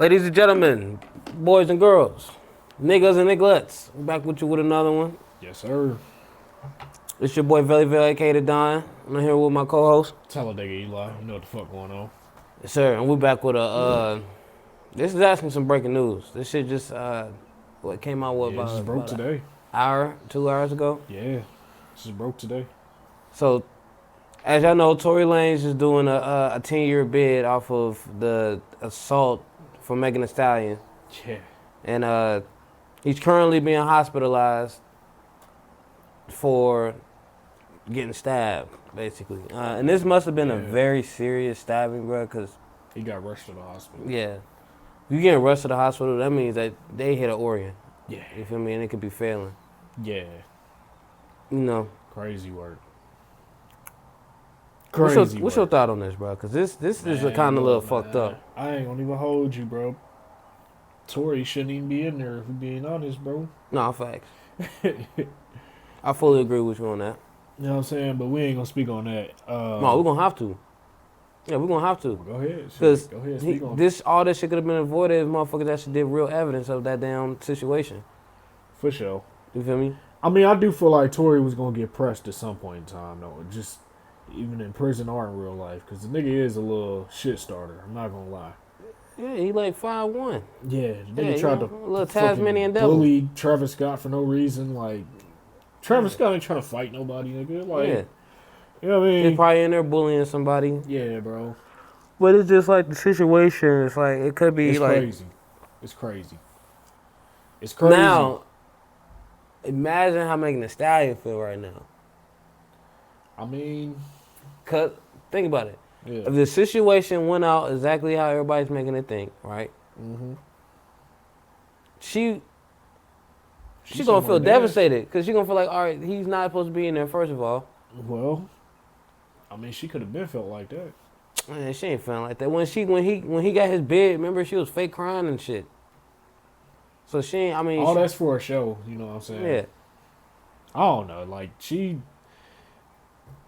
Ladies and gentlemen, boys and girls, niggas and nigglets, we're back with you with another one. Yes, sir. It's your boy Velly Velly, aka The Don. I'm here with my co-host. Talladega Eli. You know what the fuck going on. Yes, sir, and we're back with this is actually some breaking news. This shit just, came out, It just broke today. Hour, 2 hours ago? Yeah, it just broke today. So, as y'all know, Tory Lanez is doing a 10-year bid off of the assault from Megan Thee Stallion. Yeah. And he's currently being hospitalized for getting stabbed, basically. And this must have been a very serious stabbing, bro, because... He got rushed to the hospital. Yeah. If you getting rushed to the hospital, that means that they hit an organ. Yeah. You feel me? And it could be failing. Yeah. You know. Crazy work. What's your thought on this, bro? Because this is a kind of little fucked up. I ain't gonna even hold you, bro. Tory shouldn't even be in there, if we're being honest, bro. No, facts. I fully agree with you on that. You know what I'm saying? But we ain't gonna speak on that. No, we're gonna have to. Yeah, we're gonna have to. Go ahead. Because all this shit could have been avoided if motherfuckers actually did real evidence of that damn situation. For sure. You feel me? I mean, I do feel like Tory was gonna get pressed at some point in time, though. Just even in prison or in real life, because the nigga is a little shit starter. I'm not gonna lie. Yeah, he like 5'1". Yeah, the nigga tried to a little Tasmanian devil. Bully Travis Scott for no reason. Like, Travis Scott ain't trying to fight nobody, nigga. Like, you know what I mean? He's probably in there bullying somebody. Yeah, bro. But it's just like the situation. It's like it could be it's like crazy. It's crazy. It's crazy. Now, imagine how Megan Thee Stallion feel right now. I mean, think about it. Yeah. If the situation went out exactly how everybody's making it think, right? Mm-hmm. She's gonna feel devastated because she's gonna feel like, all right, he's not supposed to be in there. First of all, well, I mean, she could have been felt like that. Man, she ain't feeling like that. When he got his bid, remember she was fake crying and shit. So she ain't. I mean, all that's for a show. You know what I'm saying? Yeah. I don't know. Like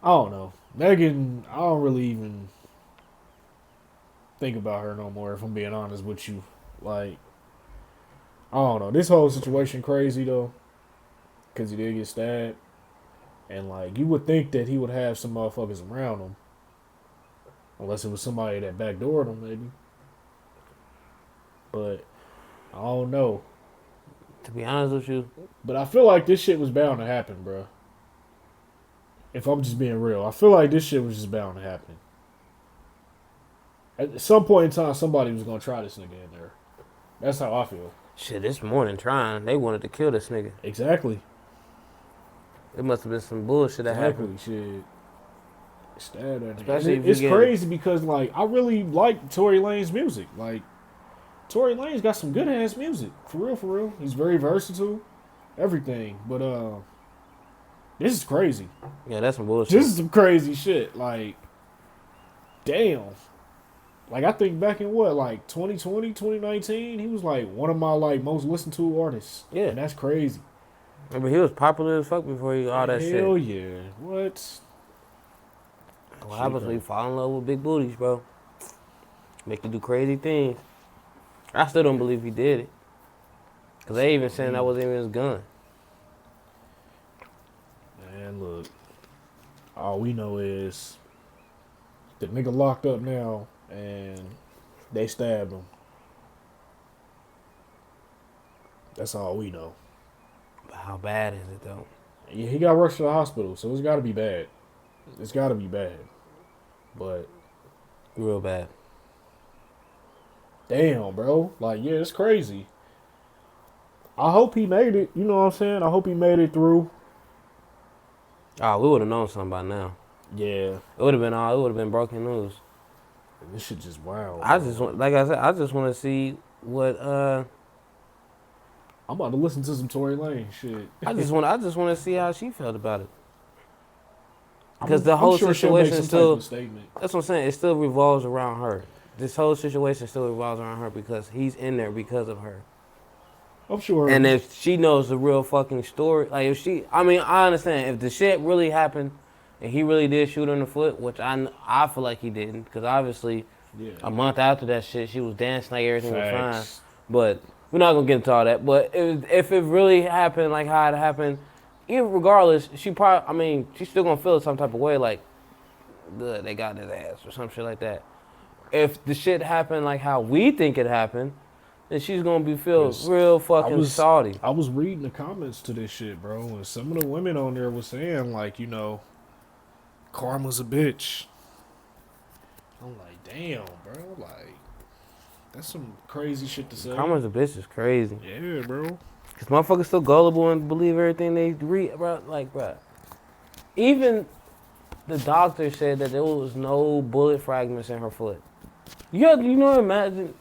I don't know. Megan, I don't really even think about her no more, if I'm being honest with you. Like, I don't know. This whole situation crazy, though, because he did get stabbed. And, like, you would think that he would have some motherfuckers around him. Unless it was somebody that backdoored him, maybe. But, I don't know. To be honest with you. But I feel like this shit was bound to happen, bro. If I'm just being real, I feel like this shit was just bound to happen. At some point in time, somebody was gonna try this nigga in there. That's how I feel. Shit, this morning trying, they wanted to kill this nigga. Exactly. It must have been some bullshit that happened. Shit. Stabbed that nigga. Especially if it's crazy because, like, I really like Tory Lanez music. Like, Tory Lanez got some good ass music. For real, for real. He's very versatile. Everything. But this is crazy. Yeah, that's some bullshit. This is some crazy shit. Like, damn. Like, I think back in what, like 2020, 2019, he was like one of my like most listened to artists. Yeah. And that's crazy. Remember, he was popular as fuck before he all that shit. Hell yeah. What? What happens when you fall in love with big booties, bro? Make you do crazy things. I still don't believe he did it. Because they even saying that wasn't even his gun. Man, look. All we know is the nigga locked up now and they stabbed him. That's all we know. But how bad is it, though? Yeah, he got rushed to the hospital, so it's got to be bad. It's got to be bad. But real bad. Damn, bro. Like, yeah, it's crazy. I hope he made it. You know what I'm saying? I hope he made it through. Oh, we would have known something by now. Yeah. It would have been broken news. And this shit just wild. I just want to see what I'm about to listen to some Tory Lanez shit. I just want to see how she felt about it. Because the whole situation still, that's what I'm saying, it still revolves around her. This whole situation still revolves around her because he's in there because of her. I'm sure. And if she knows the real fucking story, like I understand if the shit really happened and he really did shoot her in the foot, which I feel like he didn't, because obviously Yeah. A month after that shit, she was dancing like everything was fine. Facts. But we're not gonna get into all that. But if it really happened like how it happened, even regardless, she probably, I mean, she's still gonna feel some type of way, like, good, they got his ass or some shit like that. If the shit happened like how we think it happened, then she's gonna be feel real fucking salty. I was reading the comments to this shit, bro, and some of the women on there was saying, like, you know, karma's a bitch. I'm like, damn, bro, like, that's some crazy shit to say. Karma's a bitch is crazy. Yeah, bro. Cause motherfuckers still gullible and believe everything they read, bro. Like, bro, even the doctor said that there was no bullet fragments in her foot. You know, imagine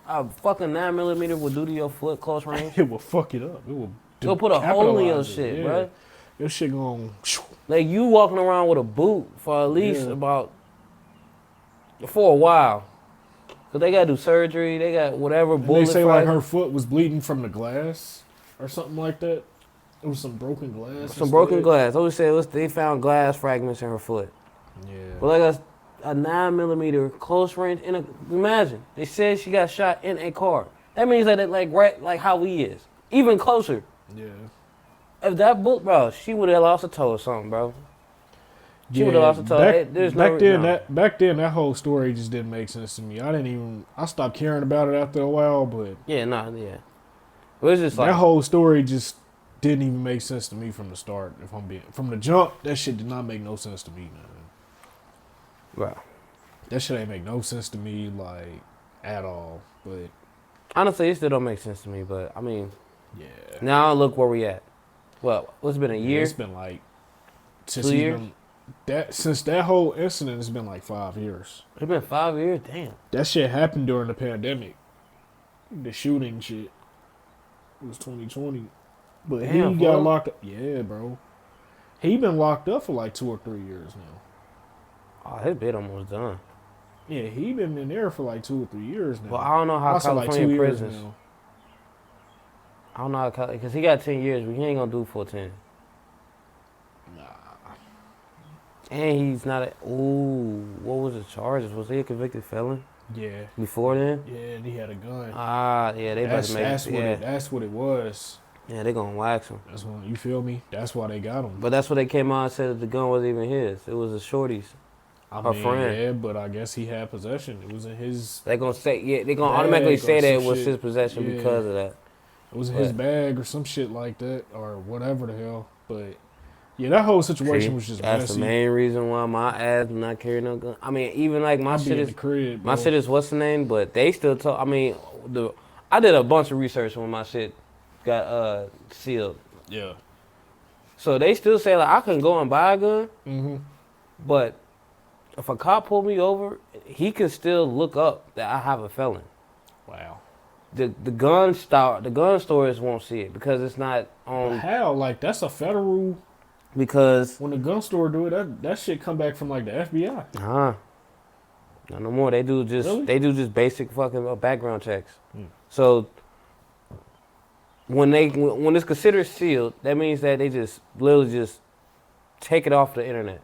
a fucking 9mm would do to your foot close range. It will fuck it up. It will. Go put a hole in your capitalize it, shit, yeah. bro. Your shit going. Like you walking around with a boot for at least for a while. Cause they gotta do surgery. They got whatever bullet. They say like her foot was bleeding from the glass or something like that. It was some broken glass. Some broken glass. I always say they found glass fragments in her foot. Yeah. But like a 9mm close range imagine they said she got shot in a car. That means that it like how he is, even closer. Yeah. If that book, bro, she would have lost a toe or something, bro. She would have lost a toe. Back then, that whole story just didn't make sense to me. I stopped caring about it after a while, but yeah. It was just like that whole story just didn't even make sense to me from the start. If I'm being from the jump, that shit did not make no sense to me, man. Bro, that shit ain't make no sense to me, like at all. But honestly, it still don't make sense to me. But I mean, yeah. Now look where we at. Well, it's been a year. It's been like 2 years. Since that whole incident, it's been like 5 years. It's been 5 years. Damn. That shit happened during the pandemic. The shooting shit. It was 2020. But damn, he got locked up. Yeah, bro. He been locked up for like 2 or 3 years now. Oh, his bid almost done. Yeah, he been in there for like 2 or 3 years now. Well, I don't know how California like prisons. I don't know how, because he got 10 years, but he ain't gonna do full 10. Nah. And he's not what was the charges? Was he a convicted felon? Yeah. Before then? Yeah, and he had a gun. Yeah, they about to make that's what it was. Yeah, they gonna wax him. That's when, you feel me? That's why they got him. But that's what they came out and said that the gun wasn't even his. It was a shorty's. Her friend. Yeah, but I guess he had possession. It was in his. They gonna say they gonna automatically say that it was his possession because of that. It was in his bag or some shit like that or whatever the hell. But yeah, that whole situation was just that's messy. The main reason why my ass do not carry no gun. I mean, even like my shit is crib, my shit is what's the name, but they still talk. I mean, I did a bunch of research when my shit got sealed. Yeah. So they still say like I can go and buy a gun, but if a cop pulled me over, he can still look up that I have a felon. Wow. The gun stores won't see it because it's not on. How? Like that's a federal. Because when the gun store do it, that shit come back from like the FBI. Not no more. They do just basic fucking background checks. So when it's considered sealed, that means that they just literally just take it off the internet.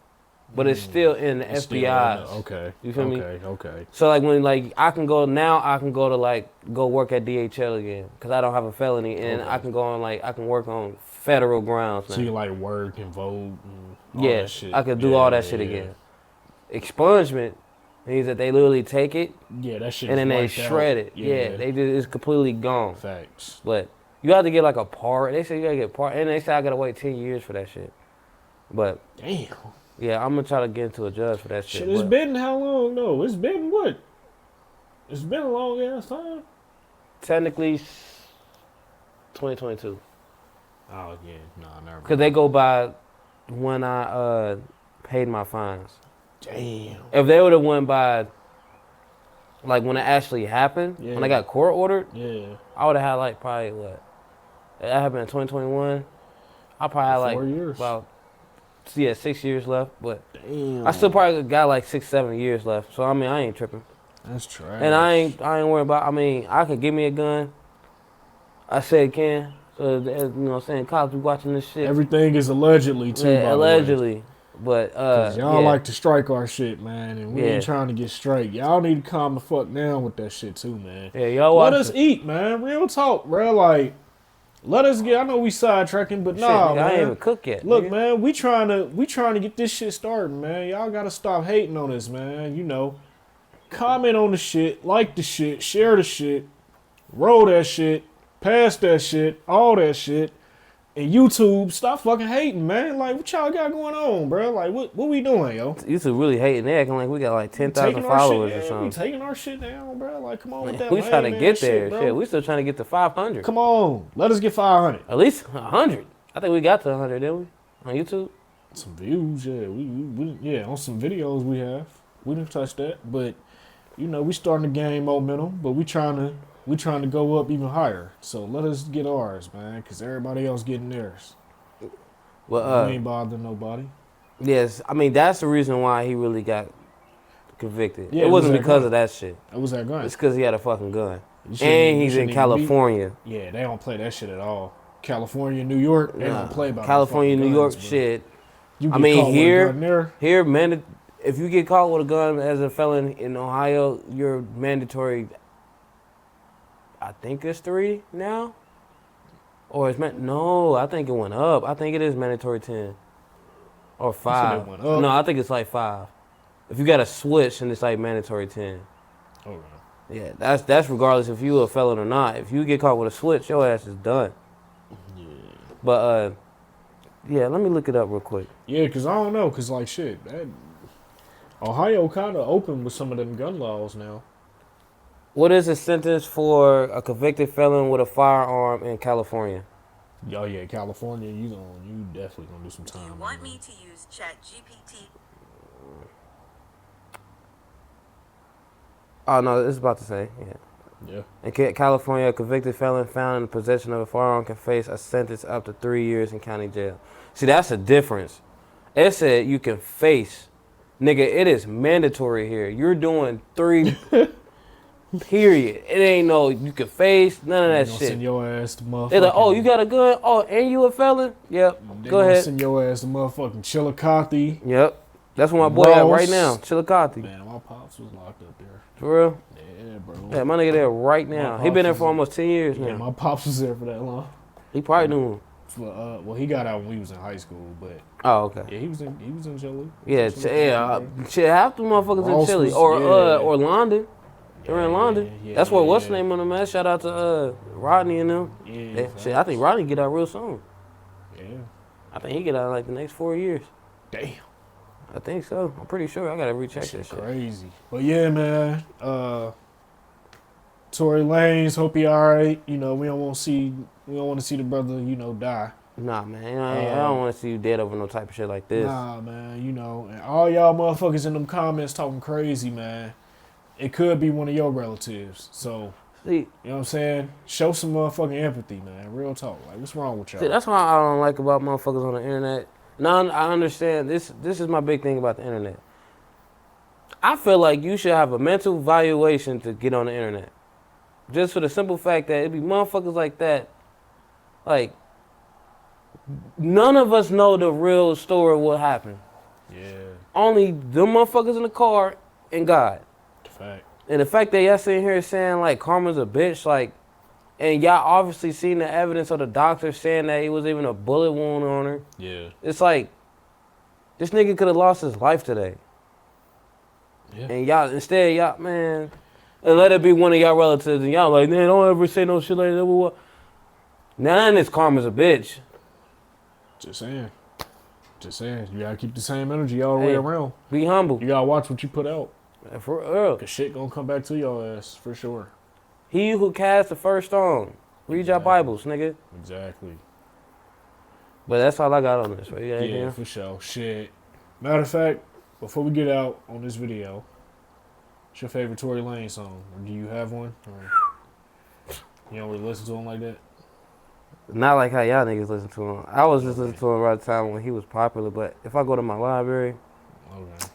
But it's still in the FBI. Okay. You feel me? Okay. So like when I can go to like go work at DHL again because I don't have a felony and I can go on I can work on federal grounds now. So you like work and vote and all that shit. I could do all that shit again. Expungement means that they literally take it. Yeah, that shit. And then they shred it. Yeah, it's completely gone. Facts. But you have to get like a part. They say you gotta get a part, and they say I gotta wait 10 years for that shit. But damn. Yeah, I'm gonna try to get into a judge for that shit. It's been how long though? It's been what? It's been a long ass time. Technically, 2022. Oh yeah, never. Because they go by when I paid my fines. Damn. If they would have went by like when it actually happened, when I got court ordered, I would have had like probably what? That happened in 2021. I probably had like 4 years. About 6 years left, but damn. I still probably got like 6-7 years left. So I mean, I ain't tripping. That's trash. And I ain't worried about. I mean, I could give me a gun. I said can. So you know, what I'm saying cops be watching this shit. Everything is allegedly too. Yeah, allegedly. But Cause y'all like to strike our shit, man, and we ain't trying to get straight. Y'all need to calm the fuck down with that shit too, man. Yeah, y'all let us eat, man. Real talk, bro. Like, let us get. I know we sidetracking, but nah, nigga, man. I ain't even cook yet. Look, nigga. man, we trying to get this shit started, man. Y'all gotta stop hating on us, man. You know, comment on the shit, like the shit, share the shit, roll that shit, pass that shit, all that shit. And YouTube, stop fucking hating, man. Like, what y'all got going on, bro? Like, what we doing, yo? YouTube really hating. They acting like we got like 10,000 followers or something. We taking our shit down, bro. Like, come on with that. We trying to get there, shit, bro. shit. We still trying to get to 500. Come on, let us get 500. At least 100. I think we got to 100, didn't we? On YouTube. Some views, yeah. We on some videos we have. We didn't touch that, but you know, we starting to gain momentum. But we trying to go up even higher. So let us get ours, man, because everybody else getting theirs. Well, we ain't bothering nobody. Yes, I mean that's the reason why he really got convicted. Yeah, it wasn't because of that shit. It was that gun. It's because he had a fucking gun, and he's in California. Yeah, they don't play that shit at all. California, New York, they don't play about California, New York bro. Shit. You I mean here, man. If you get caught with a gun as a felon in Ohio, you're mandatory. I think it's 3 now. Or it's no, I think it went up. I think it is mandatory 10 or 5. It went up. No, I think it's like 5. If you got a switch, and it's like mandatory 10. Okay. Yeah, that's regardless if you a felon or not. If you get caught with a switch, your ass is done. Yeah. But yeah, let me look it up real quick. Yeah, cause I don't know, cause like shit, Ohio kind of open with some of them gun laws now. What is the sentence for a convicted felon with a firearm in California? Oh yeah, California, you definitely gonna do some time. Do you want me to use ChatGPT? Oh no, it's about to say, yeah. In California, a convicted felon found in possession of a firearm can face a sentence up to 3 years in county jail. See, that's the difference. It said you can face, nigga. It is mandatory here. You're doing 3. Period. It ain't no you can face none of that shit. Send your ass to motherfucking. They're like, oh, you got a gun? Oh, and you a felon? Yep. Go ahead. Send your ass to motherfucking Chillicothe. Yep. That's where my boy at right now, Chillicothe. Man, my pops was locked up there. For real? Yeah, bro. Yeah, my nigga there right now. He been there for almost 10 years now. Yeah, my pops was there for that long. He probably knew him. Well, he got out when we was in high school, but oh, okay. yeah, he was in Chile. Yeah, shit, half the motherfuckers in Chile or London. They're in London. Yeah, that's where what's the name of them, man? Shout out to Rodney and them. Yeah. Shit, I think Rodney get out real soon. Yeah. I think he get out in like the next 4 years. Damn. I think so. I'm pretty sure. I gotta recheck that shit. Crazy. But yeah, man. Tory Lanez, hope he alright. You know, we don't want to see the brother, die. Nah, man. I don't want to see you dead over no type of shit like this. Nah, man. And all y'all motherfuckers in them comments talking crazy, man. It could be one of your relatives. So, see, you know what I'm saying? Show some motherfucking empathy, man. Real talk. Like, what's wrong with y'all? See, that's what I don't like about motherfuckers on the internet. Now, I understand. This is my big thing about the internet. I feel like you should have a mental valuation to get on the internet. Just for the simple fact that it be motherfuckers like that. Like, none of us know the real story of what happened. Yeah. Only them motherfuckers in the car and God. Fact. And the fact that y'all sitting here saying, like, Karma's a bitch, like, and y'all obviously seen the evidence of the doctor saying that he was even a bullet wound on her. Yeah. It's like, this nigga could have lost his life today. Yeah. And y'all, man, and let it be one of y'all relatives, and y'all like, man, don't ever say no shit like that. Now this Karma's a bitch. Just saying. You gotta keep the same energy all the way around. Be humble. You gotta watch what you put out. For real. Cause shit gonna come back to your ass, for sure. He who cast the first stone. Read your Bibles, nigga. Exactly. But that's all I got on this, right? Yeah, for sure. Shit. Matter of fact, before we get out on this video, what's your favorite Tory Lanez song? Or do you have one? Or you don't really listen to him like that? Not like how y'all niggas listen to him. I was just listening to him around the time when he was popular, but if I go to my library, okay.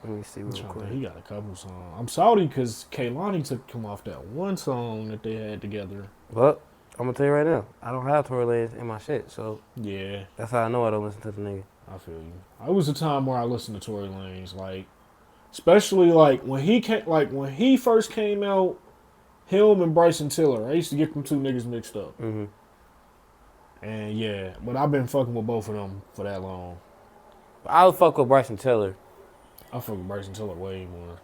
Let me see real quick. He got a couple songs. I'm salty because Kehlani took him off that one song that they had together. Well, I'm gonna tell you right now, I don't have Tory Lanez in my shit, so yeah, that's how I know I don't listen to the nigga. I feel you. It was a time where I listened to Tory Lanez, like, especially like when he first came out, him and Bryson Tiller. I used to get them two niggas mixed up. Mm-hmm. And yeah, but I've been fucking with both of them for that long. I would fuck with Bryson Tiller. I fuck with Bryson Tiller way more.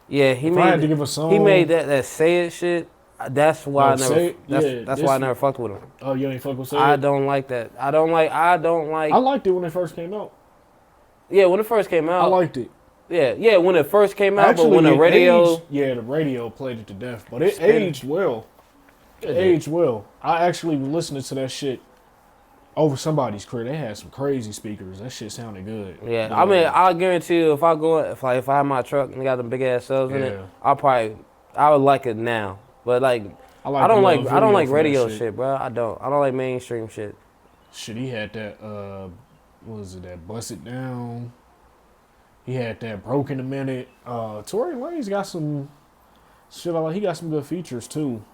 Yeah, If I had to give a song, he made that say it shit. That's why that's why I never fucked with him. Oh, you ain't fuck with Say It? I don't like that. I don't like. I liked it when it first came out. Yeah, when it first came out. I liked it. Yeah, when it first came out, Actually, but when the radio... the radio played it to death, but it aged well. It aged well. I actually was listening to that shit over somebody's crib. They had some crazy speakers. That shit sounded good. Yeah, I mean, I guarantee you, if I have my truck and got them big ass cells in it, I would like it now. But like, I don't like radio shit, bro. I don't like mainstream shit. Shit, he had that. What was it? That Bust It Down. He had that Broken a Minute. Tory Lanez got some shit. He got some good features too.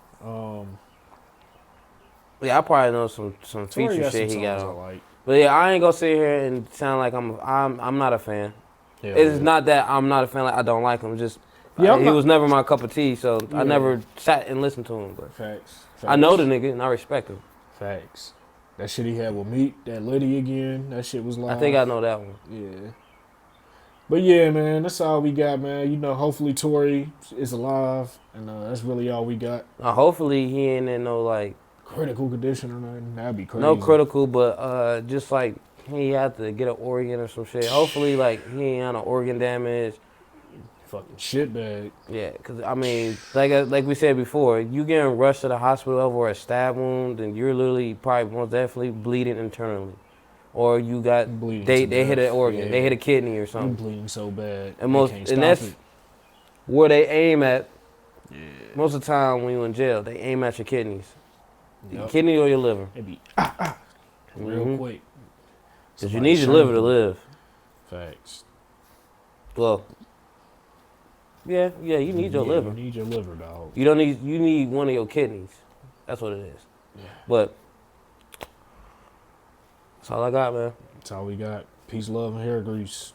Yeah, I probably know some feature shit he got on. Like. But yeah, I ain't gonna sit here and sound like I'm not a fan. It's not that I'm not a fan. Like I don't like him. Just he was never my cup of tea, so I never sat and listened to him. But Facts. I know the nigga and I respect him. Facts. That shit he had with Meek, that Liddy again, that shit was live. I think I know that one. Yeah. But yeah, man, that's all we got, man. You know, hopefully Tory is alive, and that's really all we got. Hopefully he ain't in no like critical condition or nothing. That'd be crazy. No critical, but just like he had to get an organ or some shit. Hopefully, like he ain't on an organ damage. Fucking shitbag. Yeah, because I mean, like we said before, you getting rushed to the hospital over a stab wound, and you're literally probably most definitely bleeding internally, or you got they hit an organ, they hit a kidney or something. You're bleeding so bad, and that's where they aim at. Yeah. Most of the time when you're in jail, they aim at your kidneys, your kidney or your liver. It be real quick. Because you need your liver to live. Facts. Well. Yeah, you need your liver. You need your liver, dog. You need one of your kidneys. That's what it is. Yeah. But that's all I got, man. That's all we got. Peace, love, and hair grease.